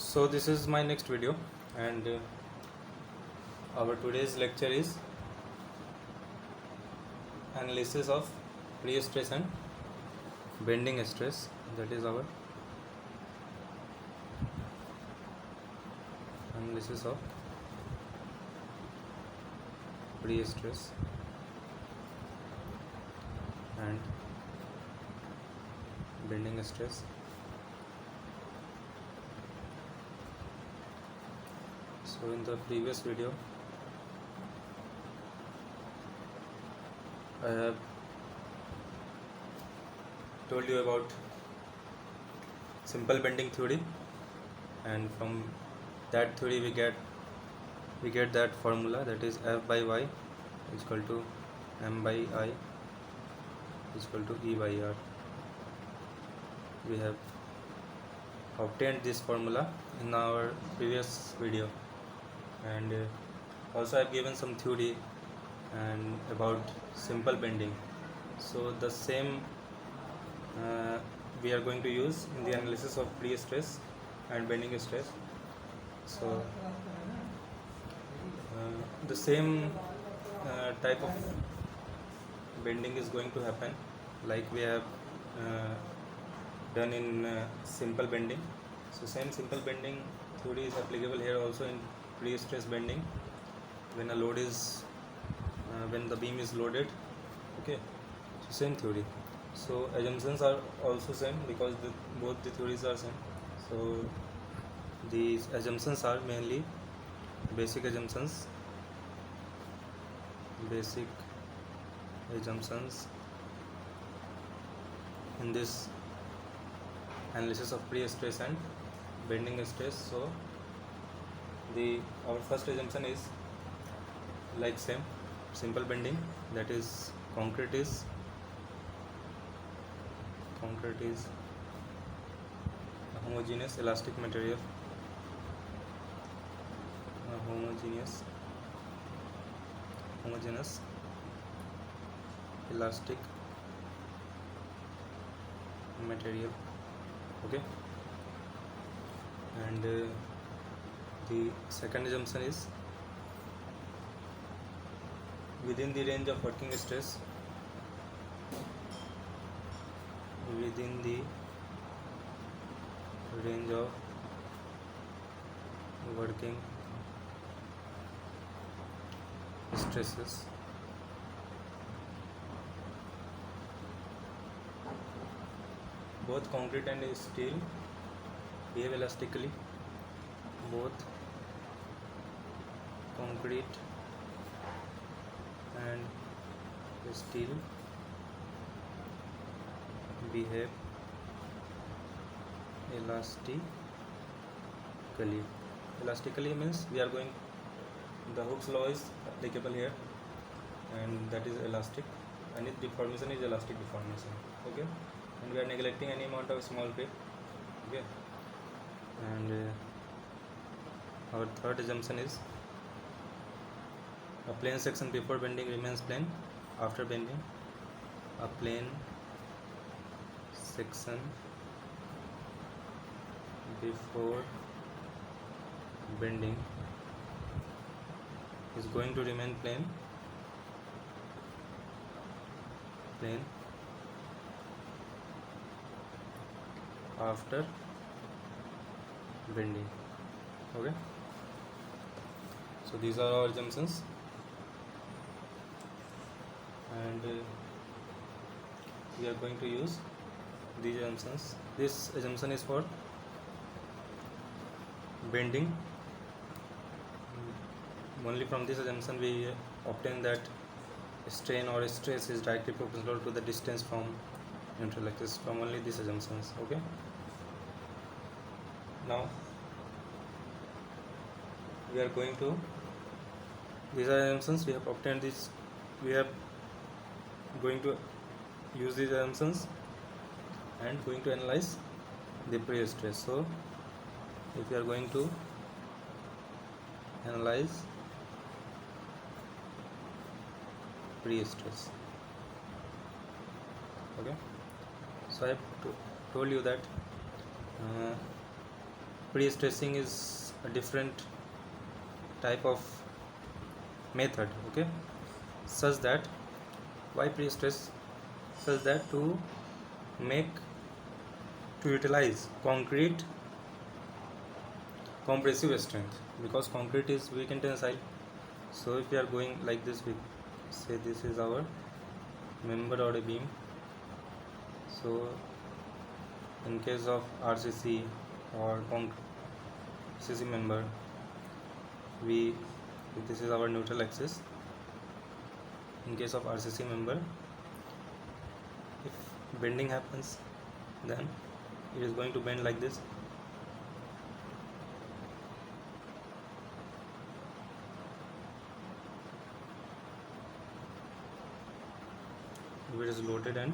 So this is my next video, and our today's lecture is analysis of pre-stress and bending stress. That is our analysis of pre-stress and bending stress. So in the previous video I have told you about simple bending theory, and from that theory we get that formula, that is F by Y is equal to M by I is equal to E by R. We have obtained this formula in our previous video, and also I have given some theory and about simple bending. So the same we are going to use in the analysis of pre-stress and bending stress. So the same type of bending is going to happen like we have done in simple bending. So same simple bending theory is applicable here also in pre-stress bending when a load is when the beam is loaded. Okay, so same theory. So assumptions are also same because both the theories are same. So these assumptions are mainly basic assumptions in this analysis of pre-stress and bending stress. So our first assumption is like same simple bending, that is concrete is a homogeneous elastic material, homogeneous elastic material. Okay, and the second assumption is within the range of working stress, stresses, both concrete and steel behave elastically. Both concrete and steel behave elastically means we are going, the Hooke's law is applicable here, and that is elastic, and its deformation is elastic deformation. Okay, and we are neglecting any amount of small creep. Okay, and our third assumption is a plane section before bending remains plane after bending. A plane section before bending is going to remain plane after bending. Okay, so these are our assumptions, and we are going to use these assumptions. This assumption is for bending. Only from this assumption we obtain that strain or stress is directly proportional to the distance from neutral axis, from only these assumptions. Okay, now we are going to, these are assumptions we have obtained, this we are going to use these assumptions and going to analyze the pre-stress. So if we are going to analyze pre-stress, okay, so I have told you that pre-stressing is a different type of method, okay, such that why pre-stress, such that make to utilize concrete compressive strength, because concrete is weak in tensile. So if we are going like this, we say this is our member or a beam. So in case of RCC or CC member, this is our neutral axis. In case of RCC member, if bending happens, then it is going to bend like this. If it is loaded, and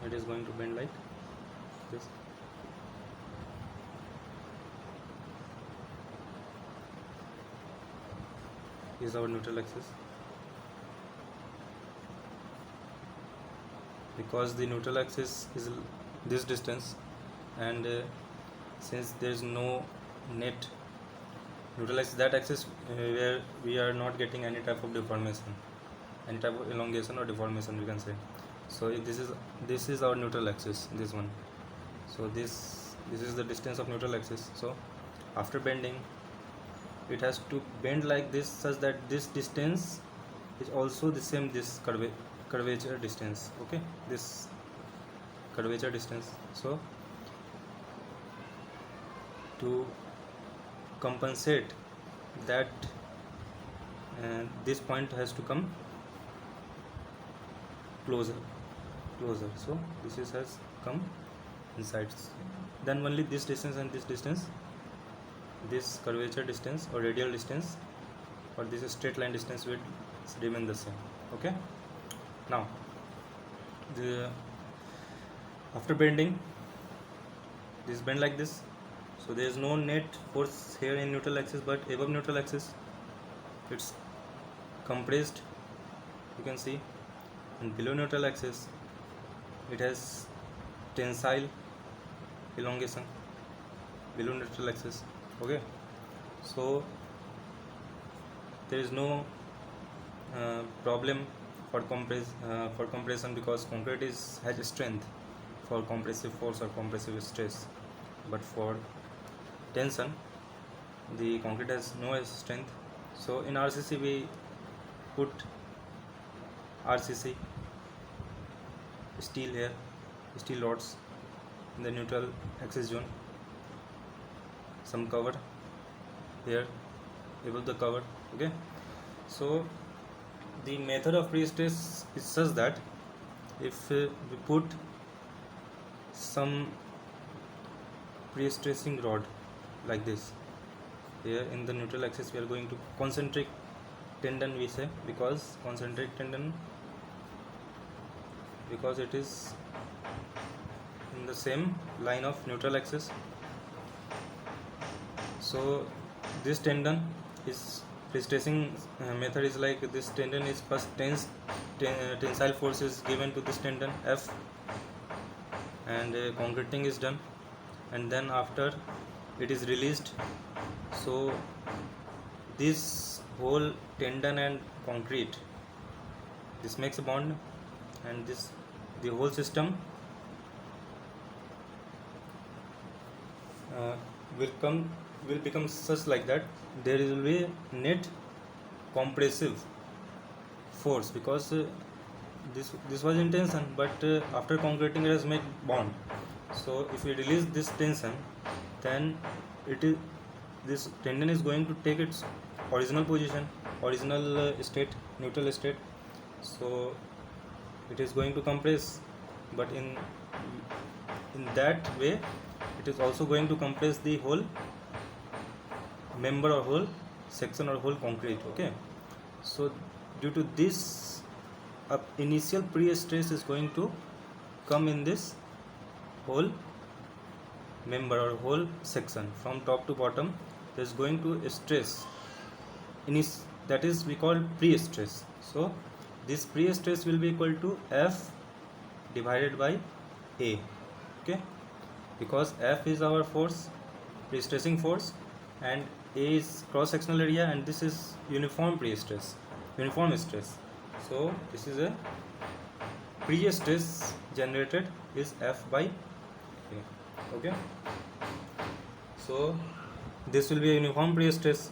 it is going to bend like this. This is our neutral axis. Because the neutral axis is this distance, and since there is no net neutral axis, that axis where we are not getting any type of deformation, any type of elongation or deformation, we can say. So if this is our neutral axis, this one. So this is the distance of neutral axis. So after bending, it has to bend like this, such that this distance is also the same, this curvature distance, okay, this curvature distance. So to compensate that, this point has to come closer. So this has come inside, then only this distance and this distance, this curvature distance or radial distance or this straight line distance will remain the same, okay. Now after bending, this bend like this. So there is no net force here in neutral axis, but above neutral axis it's compressed, you can see, and below neutral axis it has tensile elongation below neutral axis, okay. So there is no problem for compression, because concrete has strength for compressive force or compressive stress, but for tension the concrete has no strength. So in RCC we put RCC steel here, steel rods in the neutral axis zone, some cover here above the cover, okay. So the method of pre-stress is such that if we put some pre-stressing rod like this here in the neutral axis, we are going to concentric tendon, we say, because concentric tendon, because it is in the same line of neutral axis. So this tendon is pre-stressing method is like this. Tendon is first tensile force is given to this tendon F, and concreting is done, and then after it is released. So this whole tendon and concrete, this makes a bond, and the whole system will become such like that there will be net compressive force, because this was in tension, but after concreting it has made bond. So if we release this tension, then this tendon is going to take its original position, original state, neutral state. So it is going to compress, but in that way it is also going to compress the whole member or whole section or whole concrete, okay. So due to this, initial pre-stress is going to come in this whole member or whole section from top to bottom. There is going to stress that is we call pre-stress. So this pre-stress will be equal to F divided by A, okay. because F is our force, pre-stressing force, and A is cross-sectional area, and this is uniform pre-stress, uniform stress. So this is a pre-stress generated is F by A. Okay. So this will be a uniform pre-stress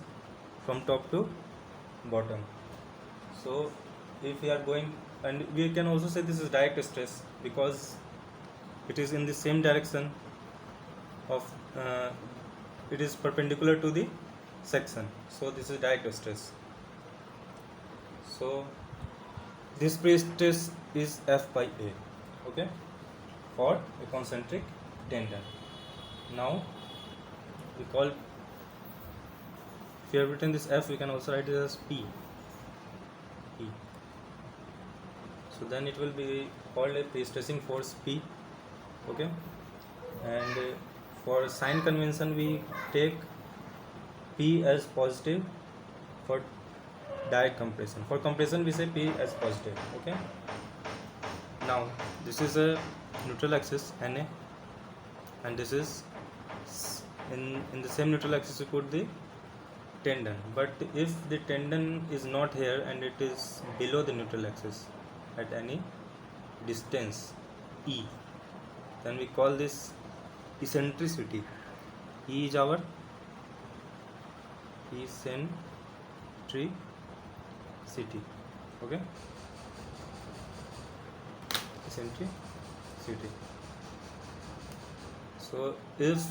from top to bottom. So if we are going, and we can also say this is direct stress because it is in the same direction of it is perpendicular to the section, so this is direct stress. So this pre-stress is F by A, okay, for a concentric tendon. Now we call, if you have written this F, we can also write it as P. So then it will be called a pre-stressing force P, okay. And for sign convention we take P as positive for direct compression. For compression we say P as positive, okay. Now this is a neutral axis Na, and this is in the same neutral axis we put the tendon. But if the tendon is not here and it is below the neutral axis at any distance E, then we call this eccentricity. E is our eccentricity, okay, eccentricity. So if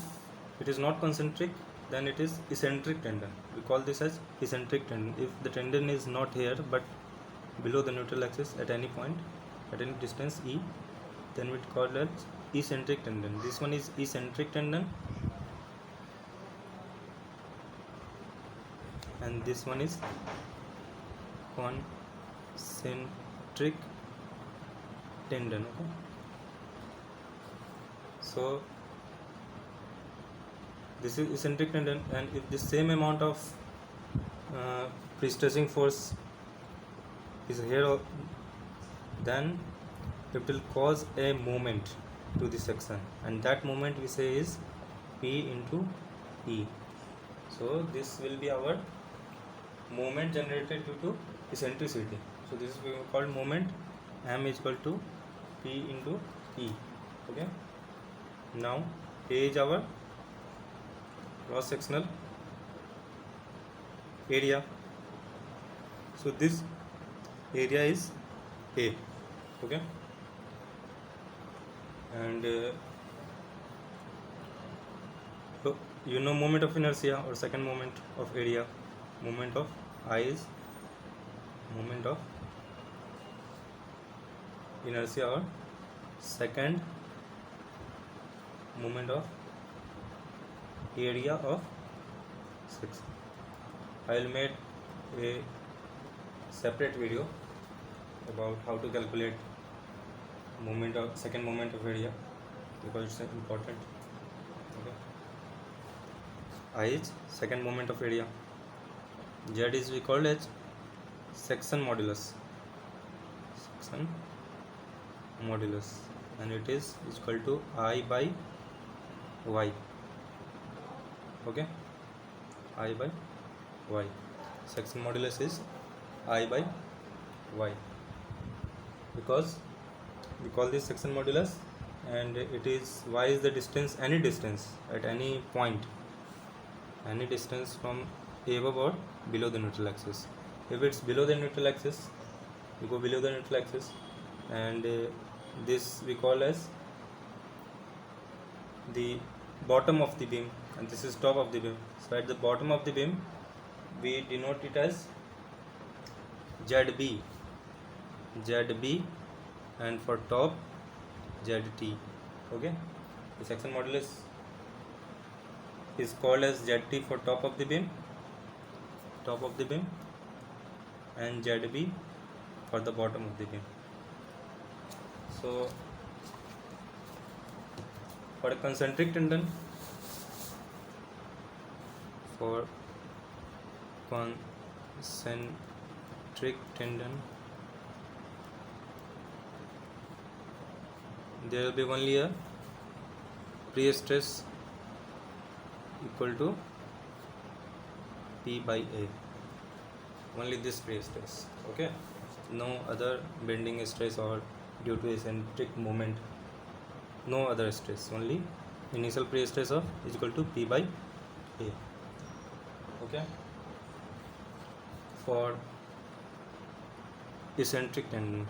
it is not concentric, then it is eccentric tendon. We call this as eccentric tendon. If the tendon is not here but below the neutral axis at any point, at any distance E, then we call it eccentric tendon. This one is eccentric tendon, and this one is concentric tendon, okay. So this is eccentric tendon, and if the same amount of pre-stressing force is here, then it will cause a moment to the section, and that moment we say is P into E. So this will be our moment generated due to eccentricity. So this is called moment. M is equal to P into E, okay. Now A is our cross sectional area, so this area is A, okay. And so you know moment of inertia or second moment of area. Moment of I is moment of inertia or second moment of area of section. I will make a separate video about how to calculate moment of second moment of area because it's important, okay. I is second moment of area. Z is we called as section modulus, and it is equal to I by Y, okay. I by Y, section modulus is I by Y, because we call this section modulus, and it is Y is the distance, any distance at any point, any distance from above or below the neutral axis. If it's below the neutral axis, we go below the neutral axis, and this we call as the bottom of the beam, and this is top of the beam. So at the bottom of the beam we denote it as ZB, and for top ZT, okay. The section modulus is called as ZT for top of the beam, and ZB for the bottom of the beam. So for a concentric tendon, there will be only a pre-stress equal to P by A. Only this pre-stress. Okay, no other bending stress or due to eccentric moment, no other stress, only initial pre-stress of is equal to P by A. Okay, for eccentric tendon,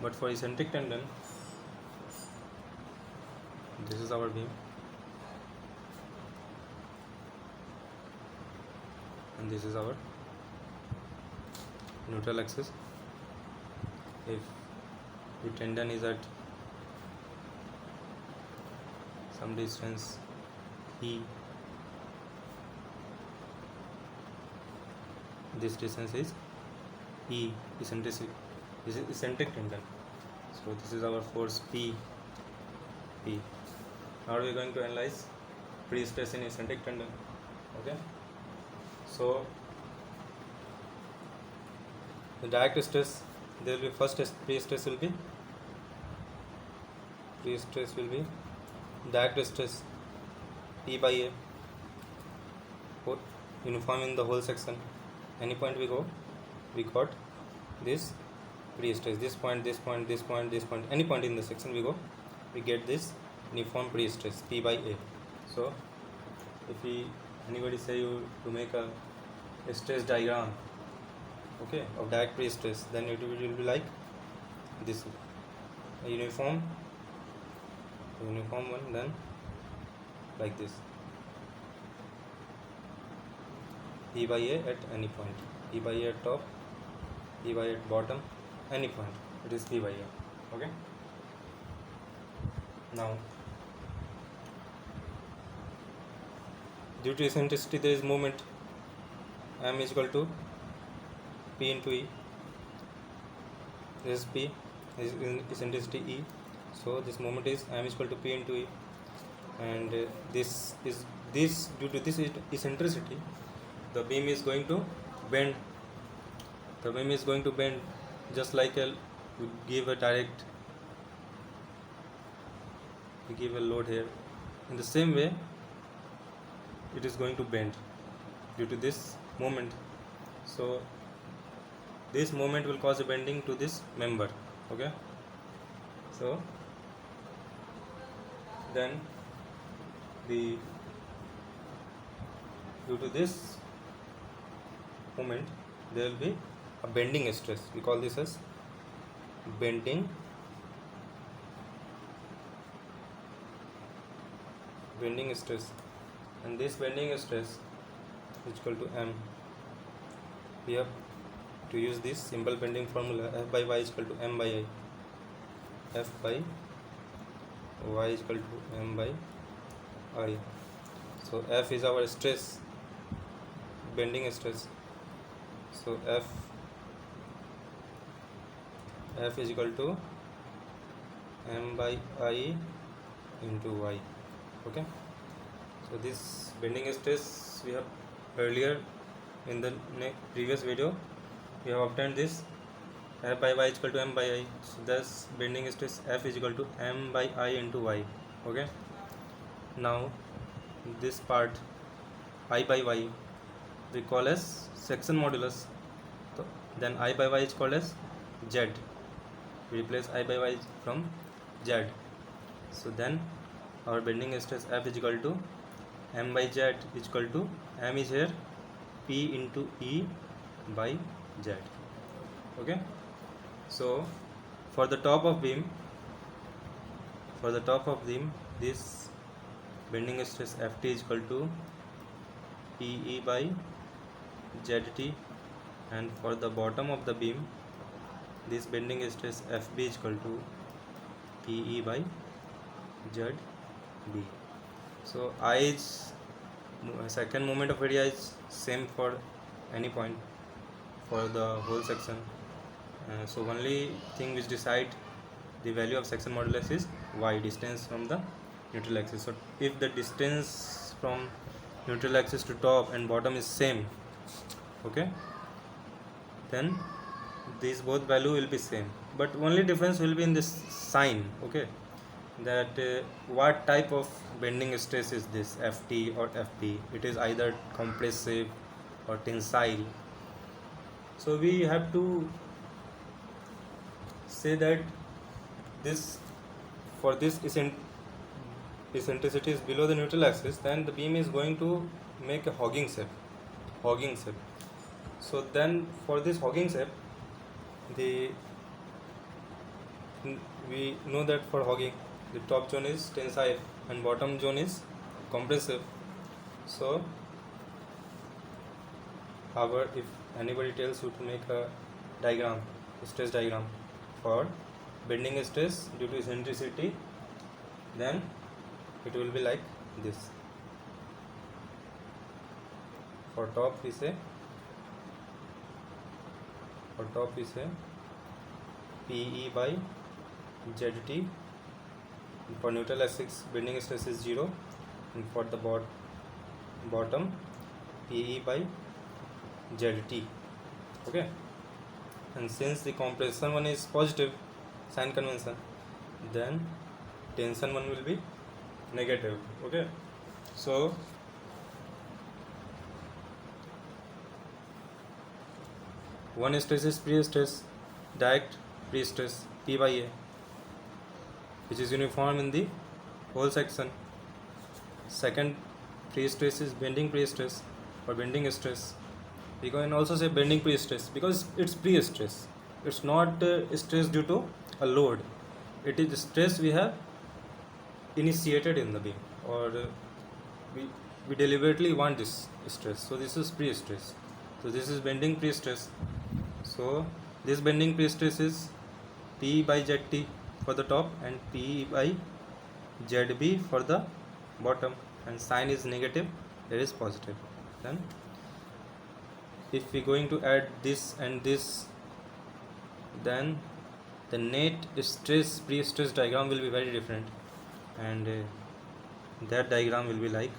but for eccentric tendon, this is our beam and this is our neutral axis. If the tendon is at some distance E, this distance is E, eccentric tendon. So this is our force P. Now we are going to analyze pre-stress in eccentric tendon. Okay, so the direct stress, there will be first pre-stress will be direct stress P by A, uniform in the whole section. Any point we go, we got this pre-stress, this point, any point in the section we go, we get this uniform pre-stress P by A. So if anybody say you to make a stress diagram, okay, of direct pre-stress, then it will be like this, a uniform one, then like this, P by A at any point, P by A at top, P by A at bottom, any point, it is P by A. Okay, now due to eccentricity there is moment, M is equal to P into E. This is P, this is eccentricity E, so this moment is M is equal to P into E, and this due to this eccentricity, the beam is going to bend. The beam is going to bend just like we give a load here. In the same way, it is going to bend due to this moment. So this moment will cause a bending to this member. Okay, so then due to this moment there will be a bending stress. We call this as bending stress, and this bending stress is equal to M. We have to use this simple bending formula, F by Y is equal to M by I. F by Y is equal to M by I. So F is our stress, bending stress. So F is equal to M by I into Y. Okay, so this bending stress we have earlier in the previous video we have obtained this F by Y is equal to M by I. So thus bending stress F is equal to M by I into Y. Okay, now this part I by Y we call as section modulus. So then I by Y is called as Z. We replace I by Y from Z. So then our bending stress F is equal to M by Z is equal to, M is here, P into E by Z. Okay, so for the top of beam, this bending stress Ft is equal to Pe by Zt, and for the bottom of the beam this bending stress Fb is equal to Pe by Zb. So I is second moment of area is same for any point for the whole section. So only thing which decide the value of section modulus is Y, distance from the neutral axis. So if the distance from neutral axis to top and bottom is same, okay, then these both value will be same, but only difference will be in this sign. Okay, that what type of bending stress is this, ft or fp. It is either compressive or tensile. So we have to say that this, for this eccentricity is below the neutral axis, then the beam is going to make a hogging shape. So then for this hogging shape, we know that for hogging, the top zone is tensile and bottom zone is compressive. So however, if anybody tells you to make a diagram, stress diagram for bending stress due to eccentricity, then it will be like this. For top we say PE by ZT. For neutral axis bending stress is 0, and for the bottom PE by ZT. Okay, and since the compression one is positive sign convention, then tension one will be negative. Okay, so one stress is pre-stress, direct pre-stress P by A, which is uniform in the whole section. Second pre-stress is bending pre-stress or bending stress. We can also say bending pre-stress because it's pre-stress. It's not stress due to a load. It is stress we have initiated in the beam, or we deliberately want this stress. So this is pre-stress. So this is bending pre-stress. So this bending pre-stress is P by ZT for the top and P by ZB for the bottom, and sign is negative, there is positive. Then if we going to add this and this, then the net stress pre-stress diagram will be very different, and that diagram will be like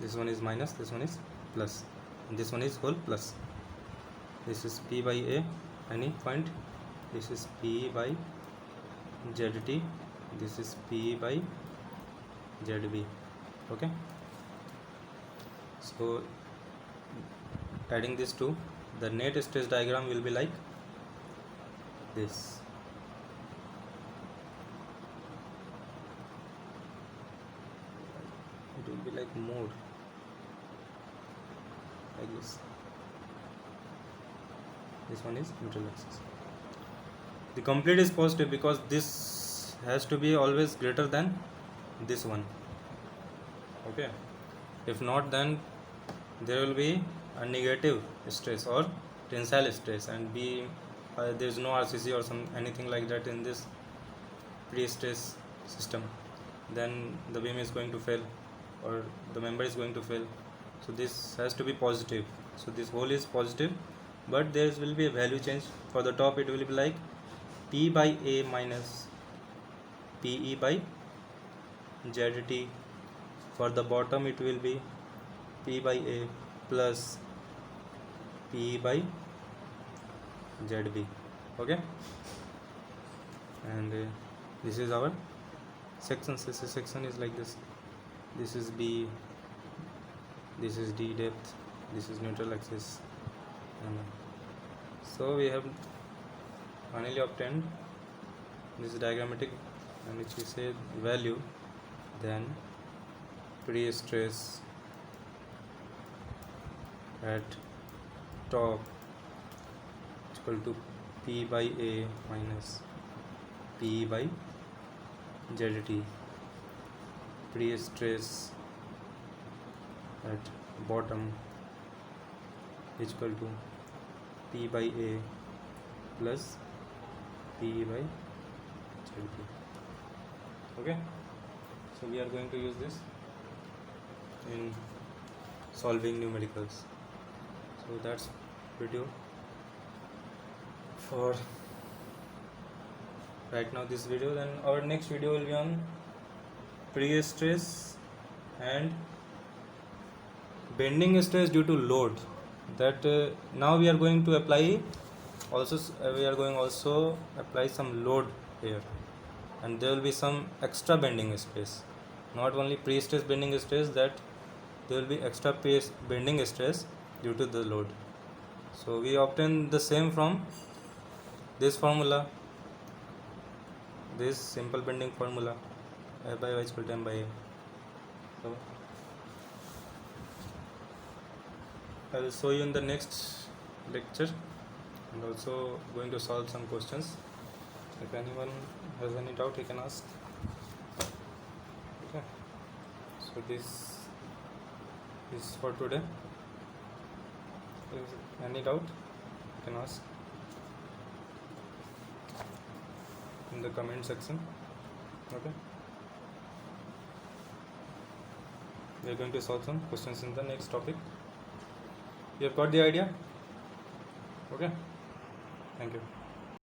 this one is minus, this one is plus, and this one is whole plus. This is P by A, any point. This is P by ZT. This is P by ZB. Okay, so adding these two, the net stress diagram will be like this. It will be like more like this. This one is neutral axis. The complete is positive because this has to be always greater than this one. Okay, if not, then there will be a negative stress or tensile stress, and there is no RCC or anything like that in this pre-stress system, then the beam is going to fail or the member is going to fail. So this has to be positive. So this whole is positive, but there will be a value change. For the top it will be like P by A minus PE by ZT. For the bottom it will be P by A plus PE by ZB. Okay, and this is our section. This section is like this. This is B, this is D depth, this is neutral axis, and so we have finally obtained this diagrammatic, and which we say value, then pre-stress at top is equal to P by A minus P by ZT. Pre-stress at bottom is equal to P by A plus P by ZT. Okay, so we are going to use this in solving numericals. So that's video for right now this video. Then our next video will be on pre-stress and bending stress due to load. That now we are going to apply also we are going also apply some load here, and there will be some extra bending stress, not only pre-stress bending stress, that there will be extra bending stress due to the load. So we obtain the same from this formula, this simple bending formula, F by y is equal to m by a. So I will show you in the next lecture, and also going to solve some questions. If anyone has any doubt, he can ask. Okay, so this is for today. If any doubt, you can ask in the comment section. Okay, we are going to solve some questions in the next topic. You have got the idea? Okay, thank you.